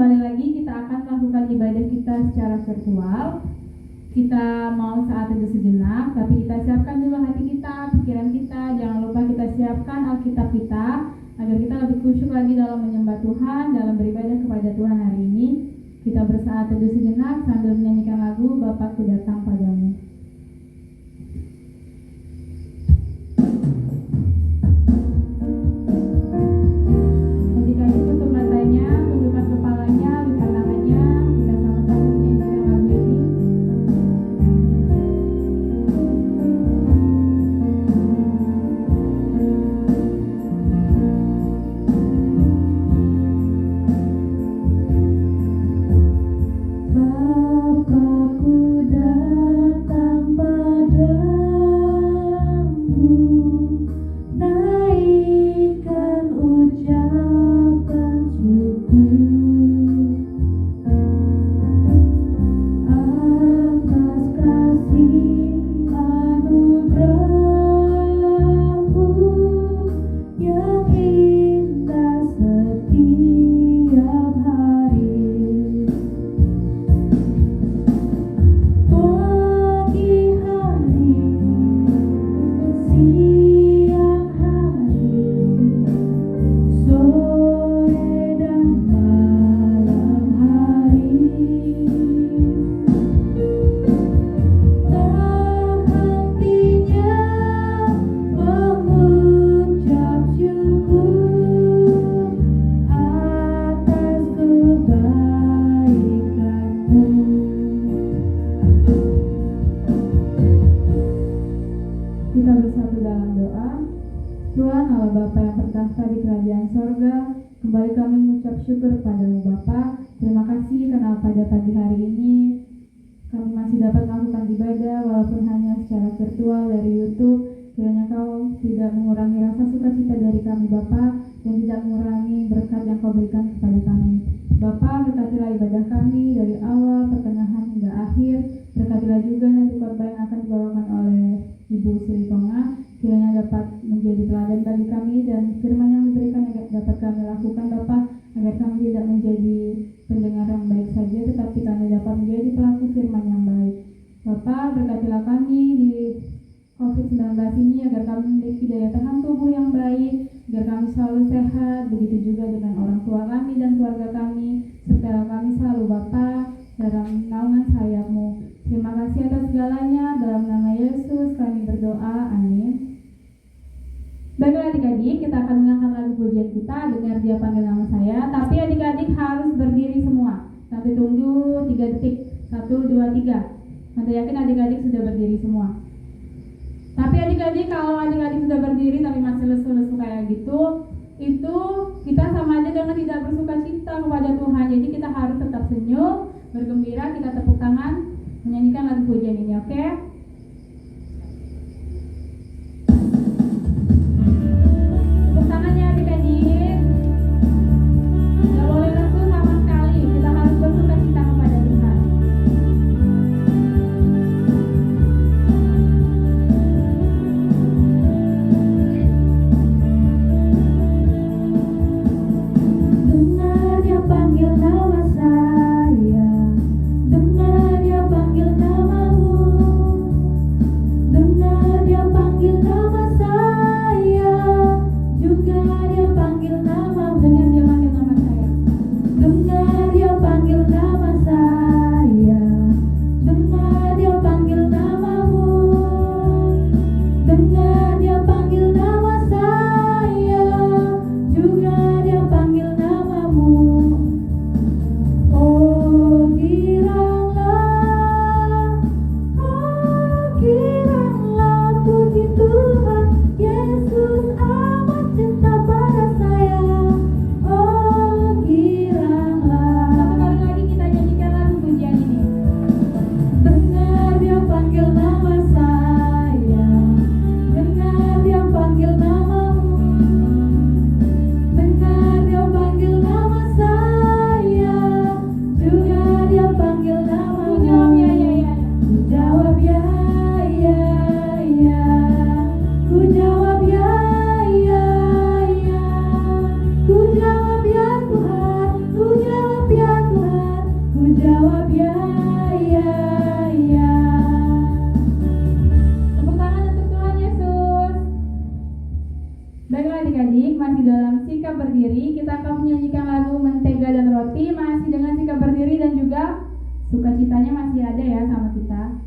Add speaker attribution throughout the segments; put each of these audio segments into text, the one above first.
Speaker 1: kembali lagi kita akan melakukan ibadah kita secara virtual. Kita mau saat teduh sejenak, tapi kita siapkan dulu hati kita, pikiran kita. Jangan lupa kita siapkan Alkitab kita, agar kita lebih khusyuk lagi dalam menyembah Tuhan, dalam beribadah kepada Tuhan hari ini. Kita bersaat teduh sejenak sambil menyanyikan lagu Bapakku Datang Padamu. Syukur padamu Bapa. Terima kasih karena pada pagi hari ini kami masih dapat melakukan ibadah walaupun hanya secara virtual dari YouTube. Kiranya Kau tidak mengurangi rasa sukacita dari kami Bapa, dan tidak mengurangi berkat yang Kau berikan kepada kami. Bapa, berkatilah ibadah kami dari awal pertengahan hingga akhir. Berkatilah juga nanti khotbah yang akan dibawakan oleh Ibu Sri Tonga. Kiranya dapat menjadi teladan bagi kami, dan firman yang diberikan dapat kami lakukan Bapa, agar kami tidak menjadi pendengar yang baik saja, tetapi kami dapat menjadi pelaku firman yang baik. Bapa, berkatilah kami di COVID-19 ini, agar kami memiliki daya tahan tubuh yang baik, agar kami selalu sehat, begitu juga dengan orang tua kami dan keluarga kami, serta kami selalu Bapa dalam naungan sayap-Mu. Terima kasih atas segalanya, dalam nama Yesus kami berdoa, amin. Baiklah adik-adik, kita akan mengangkat lagu pujian kita, dengar Dia panggil nama saya. Tapi adik-adik harus berdiri semua. Nanti tunggu 3 detik. 1, 2, 3. Nanti yakin adik-adik sudah berdiri semua. Tapi adik-adik, kalau adik-adik sudah berdiri tapi masih lesu-lesu kayak gitu, itu kita sama aja dengan tidak bersuka cita kepada Tuhan. Jadi kita harus tetap senyum, bergembira, kita tepuk tangan, menyanyikan lagu pujian ini, oke? Tangannya adik-adik, gak boleh lesu sama sekali. Kita harus bersuka cita kepada Tuhan. Dengar Dia panggil nama saya, dengar Dia panggil namamu. sikap berdiri, kita akan menyanyikan lagu Mentega dan Roti masih dengan sikap berdiri dan juga sukacitanya masih ada ya sama kita.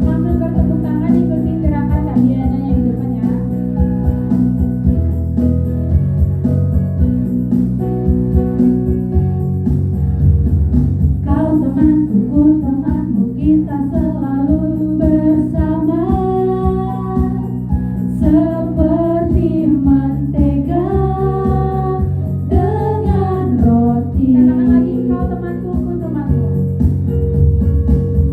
Speaker 1: Sambil bertepuk tangan ikuti gerakan Kak Diana yang di depan ya. Kau temanku, ku temanmu, kita selalu bersama seperti mentega dengan roti. Katakan lagi, kau temanku, ku temanmu.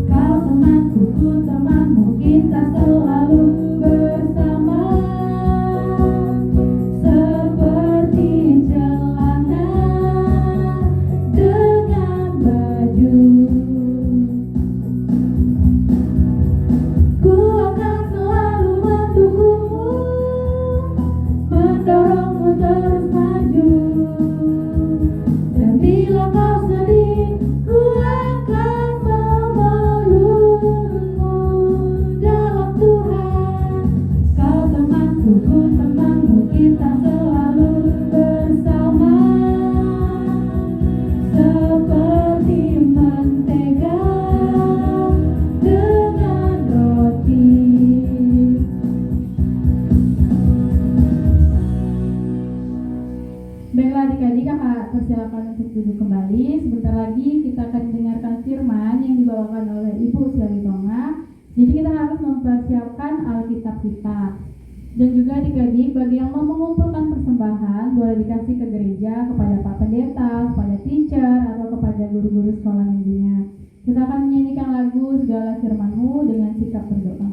Speaker 1: Kau temanku, ku temanmu, kita selalu bersama seperti celana dengan baju. Ku akan selalu mendukungmu, mendorongmu terus maju. Dan bila kau sedih, ku akan memelukmu dalam Tuhan. Kau temanku, ku temanmu, kita selalu bersama seperti mentega dengan roti. Baiklah adik-adik, kakak persilakan untuk duduk kembali. Sebentar lagi kita akan mendengarkan firman yang dibawakan oleh Ibu Sally Tonga. Jadi kita harus mempersiapkan Alkitab kita. Dan juga adik-adik, bagi yang mau mengumpulkan persembahan boleh dikasih ke gereja, kepada Pak Pendeta, kepada teacher, atau kepada guru-guru sekolah minggunya. Kita akan menyanyikan lagu Segala Firman-Mu dengan sikap berdoa.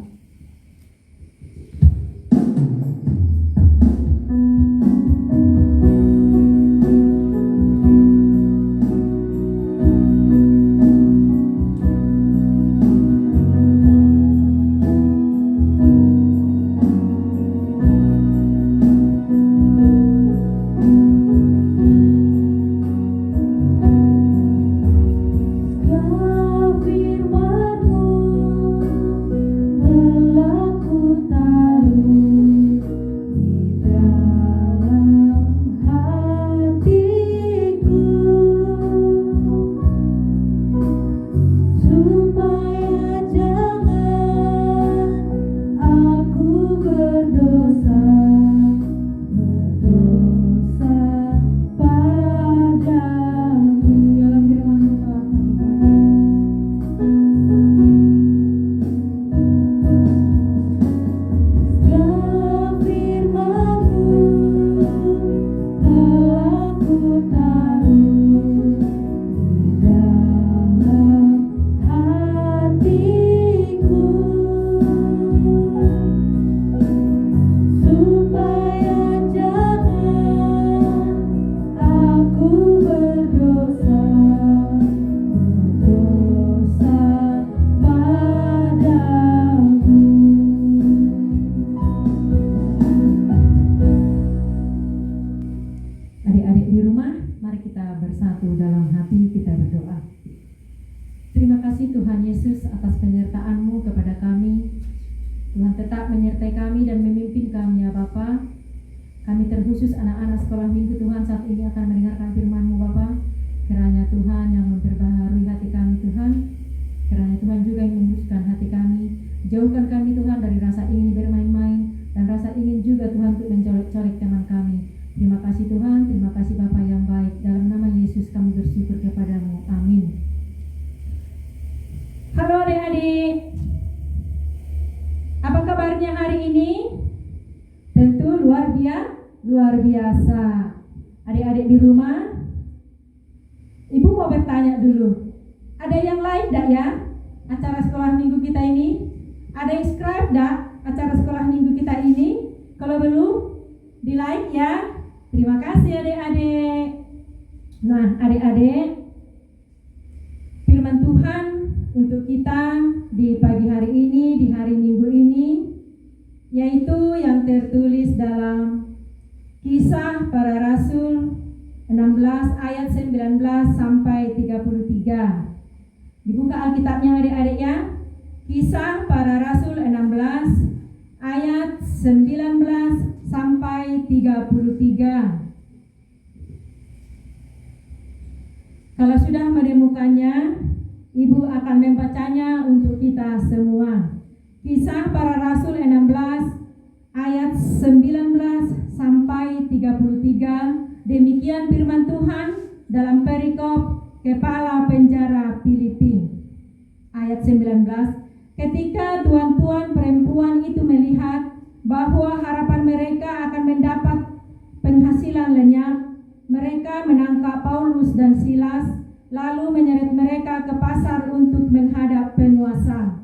Speaker 1: Kau firman-Mu Tuhan tetap menyertai kami dan memimpin kami ya Bapa. Kami terkhusus anak-anak sekolah minggu Tuhan saat ini akan mendengarkan firman-Mu Bapa. Kiranya Tuhan yang memperbaharui hati kami Tuhan. Kiranya Tuhan juga yang meluruskan hati kami. Jauhkan kami Tuhan dari rasa ingin bermain-main dan rasa ingin juga Tuhan untuk mencolek-colek teman kami. Terima kasih Tuhan, terima kasih Bapa yang baik. Dalam nama Yesus kami bersyukur kepada-Mu. Amin. Halo adik-adik. Apa kabarnya hari ini? Tentu luar biasa. Adik-adik di rumah, Ibu mau bertanya dulu. Ada yang like enggak ya acara sekolah minggu kita ini? Ada yang subscribe enggak acara sekolah minggu kita ini? Kalau belum, di like ya. Terima kasih adik-adik. Nah adik-adik, firman Tuhan untuk kita di pagi hari ini, di hari Minggu ini, yaitu yang tertulis dalam Kisah Para Rasul 16 ayat 19 sampai 33. Dibuka Alkitabnya adik-adik ya. Kisah Para Rasul 16
Speaker 2: ayat 19 sampai 33. Kalau sudah menemukannya, Ibu akan membacanya untuk kita semua. Kisah Para Rasul 16 ayat 19 sampai 33. Demikian firman Tuhan dalam perikop kepala penjara Filipi. Ayat 19. Ketika tuan-tuan perempuan itu melihat bahwa harapan mereka akan mendapat penghasilan lenyap, mereka menangkap Paulus dan Silas, lalu menyeret mereka ke pasar untuk menghadap penguasa.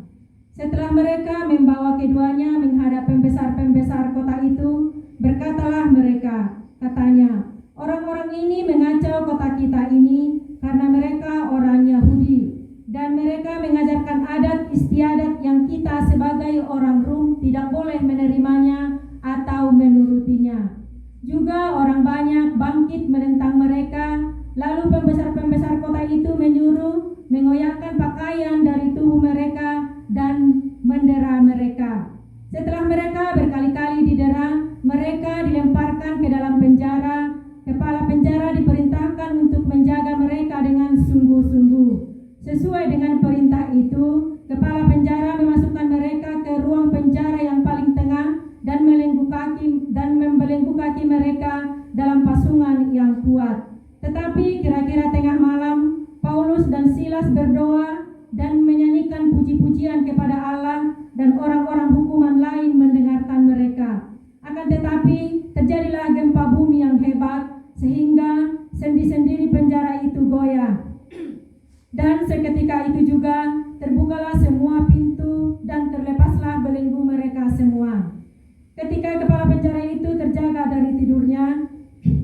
Speaker 2: Setelah mereka membawa keduanya menghadap pembesar-pembesar kota itu, berkatalah mereka, katanya, orang-orang ini mengacau kota kita ini karena mereka orang Yahudi, dan mereka mengajarkan adat istiadat yang kita sebagai orang Rom tidak boleh menerimanya atau menurutinya. Juga orang banyak bangkit menentang mereka. Lalu pembesar-pembesar kota itu menyuruh mengoyakkan pakaian dari tubuh mereka dan mendera mereka. Setelah mereka berkali-kali didera, mereka dilemparkan ke dalam penjara. Kepala penjara diperintahkan untuk menjaga mereka dengan sungguh-sungguh. Sesuai dengan perintah itu, kepala penjara memasukkan mereka ke ruang penjara yang paling tengah dan membelenggu kaki mereka dalam pasungan yang kuat. Tetapi kira-kira tengah malam, Paulus dan Silas berdoa dan menyanyikan puji-pujian kepada Allah, dan orang-orang hukuman lain mendengarkan mereka. Akan tetapi terjadilah gempa bumi yang hebat, sehingga sendi-sendi di penjara itu goyah. Dan seketika itu juga terbukalah semua pintu dan terlepaslah belenggu mereka semua. Ketika kepala penjara itu terjaga dari tidurnya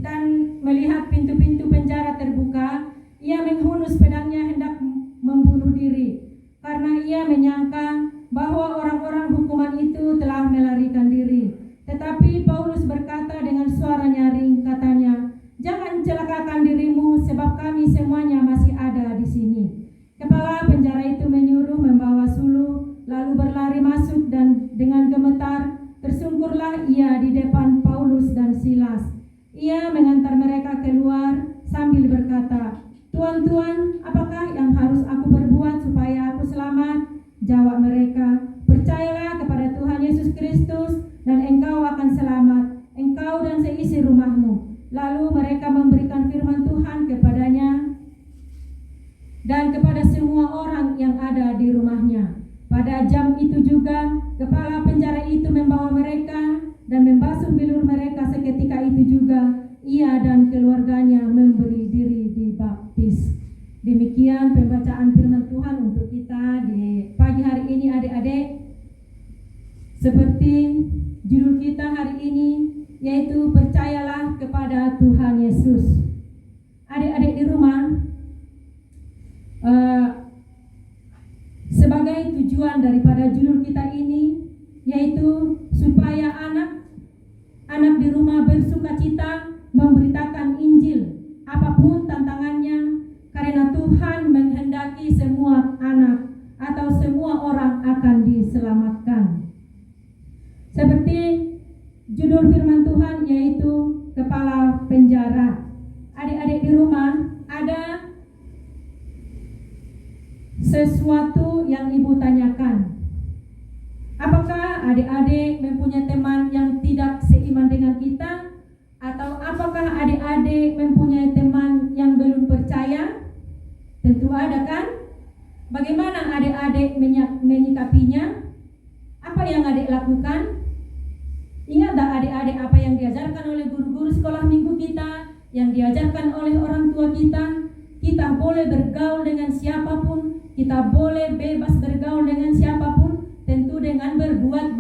Speaker 2: dan melihat pintu-pintu penjara terbuka, ia menghunus pedangnya hendak membunuh diri, karena ia menyangka bahwa orang-orang hukuman itu telah melarikan diri. Tetapi Paulus berkata dengan suara nyaring, katanya, "Jangan celakakan dirimu, sebab kami semuanya masih ada di sini." Kepala penjara itu menyuruh membawa suluh, lalu berlari masuk, dan dengan gemetar tersungkurlah ia di depan Paulus dan Silas. Ia mengantar mereka keluar sambil berkata, "Tuan-tuan, apakah yang harus aku perbuat supaya aku selamat?" Jawab mereka, "Percayalah kepada Tuhan Yesus Kristus dan engkau akan selamat, engkau dan seisi rumahmu." Lalu mereka memberikan firman Tuhan kepadanya dan kepada semua orang yang ada di rumahnya. Pada jam itu juga kepala penjara itu membawa mereka dan membasuh bilur mereka. Seketika itu juga ia dan keluarganya memberi diri dibaptis. Demikian pembacaan firman Tuhan untuk kita di pagi hari ini, adik-adik. Seperti judul kita hari ini, yaitu percayalah kepada Tuhan Yesus. Adik-adik di rumah, sebagai tujuan daripada judul kita ini, yaitu supaya anak di rumah bersukacita memberitakan Injil apapun tantangannya, karena Tuhan menghendaki semua anak atau semua orang akan diselamatkan. Seperti judul firman Tuhan, yaitu kepala penjara. Adik-adik di rumah, ada sesuatu yang ibu tanyakan. Apakah adik-adik mempunyai teman yang tidak seiman dengan kita? Atau apakah adik-adik mempunyai teman yang belum percaya? Tentu ada, kan? Bagaimana adik-adik menyikapinya? Apa yang adik lakukan? Ingat tak adik-adik apa yang diajarkan oleh guru-guru sekolah minggu kita, yang diajarkan oleh orang tua kita? Kita boleh bergaul dengan siapapun, kita boleh bebas bergaul dengan siapapun, tentu dengan berbuat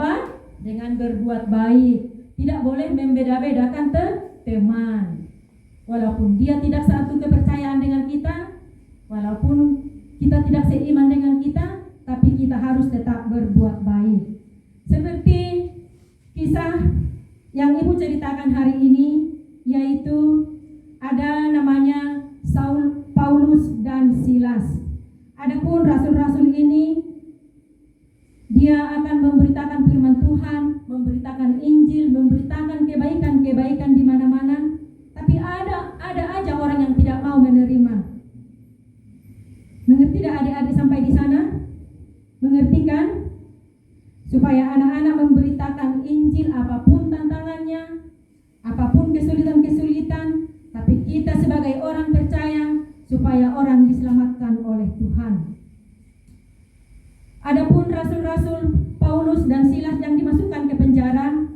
Speaker 2: baik. Tidak boleh membeda-bedakan teman. Walaupun dia tidak satu kepercayaan dengan kita, walaupun kita tidak seiman dengan kita, tapi kita harus tetap berbuat baik. Seperti kisah yang ibu ceritakan hari ini, yaitu ada namanya Paulus dan Silas. Adapun rasul-rasul ini, dia akan memberitakan firman Tuhan, memberitakan Injil, memberitakan kebaikan-kebaikan di mana-mana, tapi ada aja orang yang tidak mau menerima. Mengerti tidak adik-adik sampai di sana? Mengerti kan? Supaya anak-anak memberitakan Injil apapun tantangannya, apapun kesulitan-kesulitan, tapi kita sebagai orang percaya supaya orang diselamatkan oleh Tuhan. Adapun rasul-rasul Paulus dan Silas yang dimasukkan ke penjara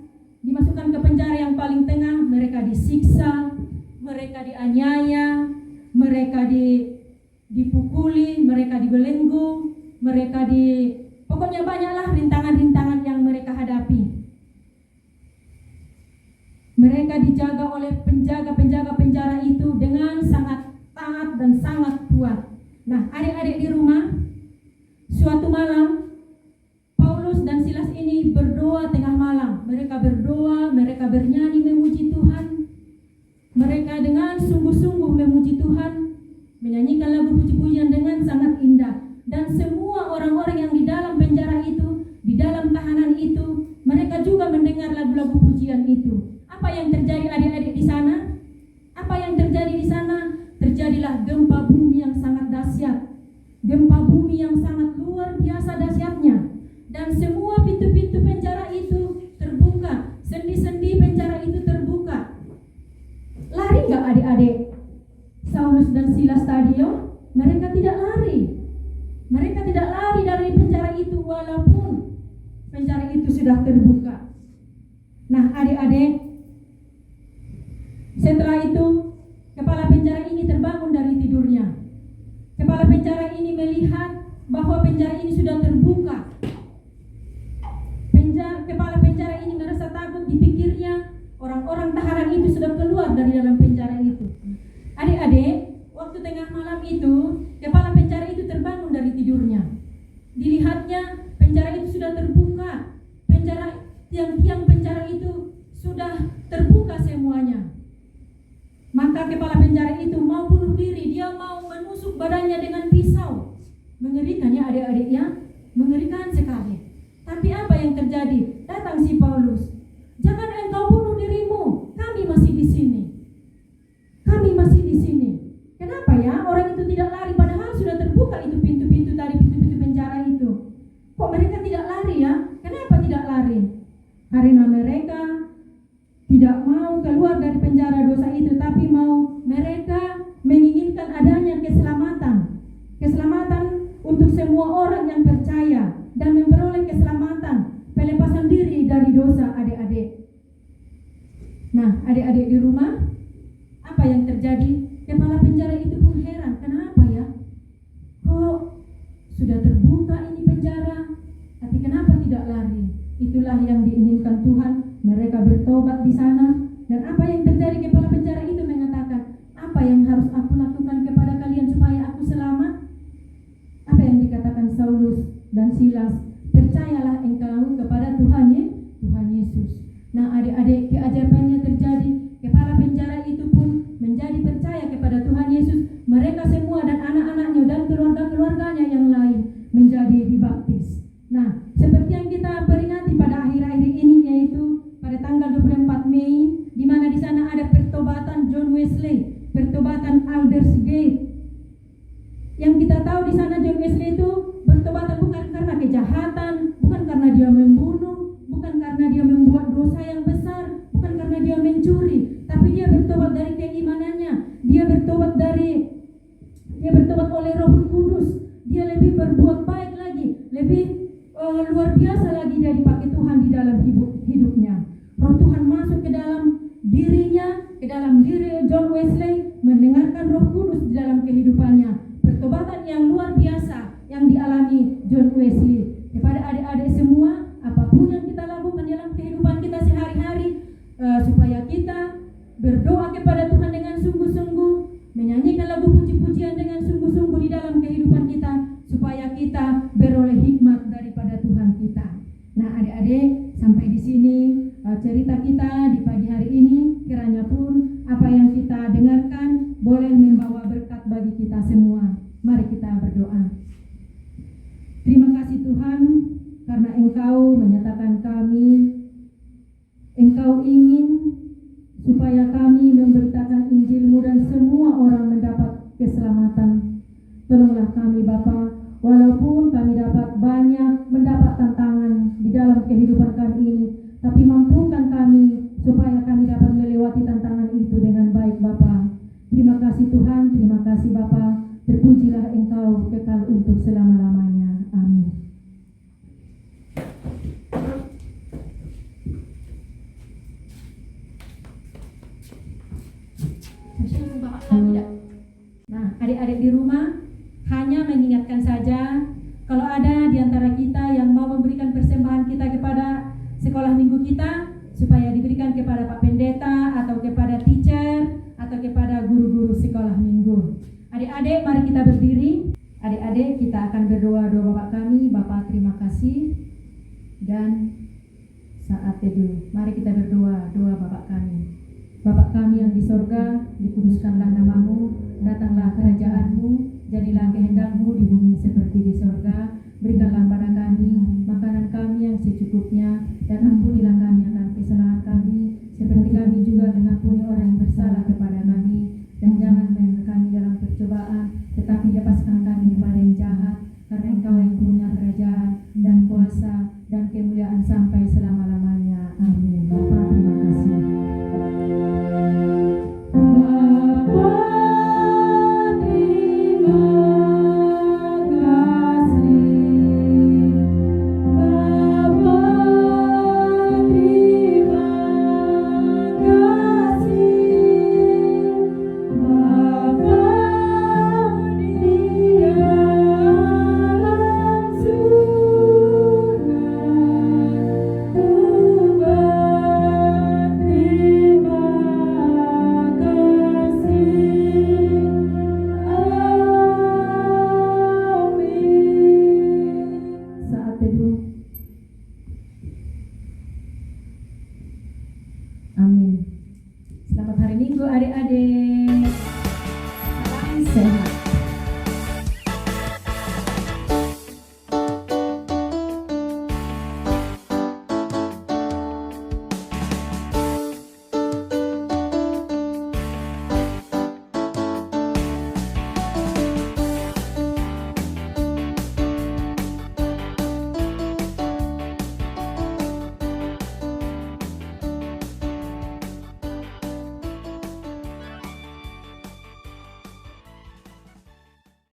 Speaker 2: yang paling tengah, mereka disiksa, mereka dianiaya, mereka dipukuli, mereka dibelenggu, mereka pokoknya banyaklah rintangan-rintangan yang mereka hadapi. Mereka dijaga oleh penjaga-penjaga penjara itu dengan sangat taat dan sangat kuat. Nah, adik-adik di rumah, suatu malam Paulus dan Silas ini berdoa tengah malam. Mereka berdoa, mereka bernyanyi memuji Tuhan. Mereka dengan sungguh-sungguh memuji Tuhan, menyanyikan lagu puji-pujian dengan sangat indah. Dan semua orang-orang yang di dalam penjara itu, di dalam tahanan itu, mereka juga mendengar lagu-lagu pujian itu. Apa yang terjadi adik-adik di sana? Apa yang terjadi di sana? Terjadilah gempa bumi yang sangat dahsyat. Gempa bumi yang sangat luar biasa dahsyatnya. Dan semua pintu-pintu penjara itu terbuka. Sendi-sendi penjara itu terbuka. Lari nggak adik-adik? Saulus dan Silas tadi, mereka tidak lari. Mereka tidak lari dari penjara itu walaupun penjara itu sudah terbuka. Nah, adik-adik, setelah itu kepala penjara ini terbangun dari tidurnya. Kepala penjara ini melihat bahwa penjara ini sudah terbuka. Kepala penjara ini merasa takut, dipikirnya orang-orang tahanan itu sudah keluar dari dalam penjara itu. Adik-adik, waktu tengah malam itu, kepala penjara itu terbangun dari tidurnya. Dilihatnya penjara itu sudah terbuka. Tiang-tiang penjara itu sudah terbuka semuanya. Maka kepala penjara itu mau bunuh diri, dia mau menusuk badannya dengan pisau. Mengerikan ya adik-adik ya, mengerikan sekali. Tapi apa yang terjadi? Datang si Paulus. Jangan engkau bunuh dirimu, kami masih di sini. Kami masih di sini. Kenapa ya orang itu tidak lari padahal sudah terbuka itu pintu-pintu tadi, pintu-pintu penjara itu. Kok mereka tidak lari ya? Kenapa tidak lari? Karena mereka tidak mau keluar dari penjara dosa itu, tapi mereka menginginkan adanya keselamatan. Keselamatan untuk semua orang yang percaya dan memperoleh keselamatan, pelepasan diri dari dosa adik-adik. Nah, adik-adik di rumah, apa yang terjadi? Kepala penjara itu pun heran, kenapa ya? Kok sudah terbuka ini penjara, tapi kenapa tidak lari? Itulah yang diinginkan Tuhan. Mereka bertobat di sana. Dan apa yang terjadi? Kepala penjara itu mengatakan, apa yang harus aku lakukan kepada kalian supaya aku selamat? Apa yang dikatakan Saulus dan Silas? Percayalah engkau kepada Tuhan Yesus. Nah, adik-adik, keajaibannya terjadi. Kepala penjara itu pun menjadi percaya kepada Tuhan Yesus. Mereka semua dan anak-anaknya dan keluarga-keluarganya yang lain menjadi dibaptis. Nah, seperti yang kita peringati pada akhir-akhir ini, yaitu pada tanggal 24 Mei, di mana di sana ada pertobatan John Wesley, pertobatan Aldersgate. Yang kita tahu di sana John Wesley itu bertobatan bukan karena kejahatan, bukan karena dia membunuh, bukan karena dia membuat dosa yang besar, bukan karena dia mencuri, tapi dia bertobat dari keimanannya. Dia bertobat oleh Roh Kudus. Dia lebih berbuat baik lagi, lebih luar biasa lagi dia dipakai Tuhan di dalam hidupnya. Roh Tuhan masuk ke dalam dirinya, ke dalam diri John Wesley, mendengarkan Roh Kudus di dalam kehidupannya. Pertobatan yang luar biasa yang dialami John Wesley. Kepada adik-adik semua, apapun yang kita lakukan dalam kehidupan kita sehari-hari, supaya kita berdoa kepada Tuhan dengan sungguh-sungguh, menyanyikan lagu puji-pujian dengan sungguh-sungguh di dalam kehidupan kita, supaya kita beroleh hikmat daripada Tuhan kita. Nah, adik-adik, sampai di sini cerita kita di pagi hari ini. Kiranya pun apa yang kita dengarkan boleh membawa berkat bagi kita semua. Mari kita berdoa. Terima kasih Tuhan, karena Engkau menyatakan kami Engkau ingin supaya kami memberitakan Injil-Mu dan semua orang mendapat keselamatan. Tolonglah kami Bapa, walaupun kami dapat banyak mendapat tantangan di dalam kehidupan kami ini, tapi mampukan kami supaya kami dapat melewati tantangan itu dengan baik Bapa. Terima kasih Tuhan, terima kasih Bapa. Terpujilah Engkau kekal untuk selama-lamanya. Amin. Nah, adik-adik di rumah, hanya mengingatkan saja, kalau ada di antara kita yang mau memberikan persembahan kita kepada sekolah minggu kita, supaya diberikan kepada Pak Pendeta atau kepada teacher atau kepada guru-guru sekolah minggu. Adik-adik, mari kita berdiri. Adik-adik, kita akan berdoa doa Bapak kami. Bapak, terima kasih. Dan saat teduh, mari kita berdoa doa Bapak kami. Bapak kami yang di sorga, dikuduskanlah namamu, datanglah kerajaan-Mu, jadilah kehendak-Mu di bumi seperti di sorga. Berikanlah pada kami makanan kami yang secukupnya, dan ampunilah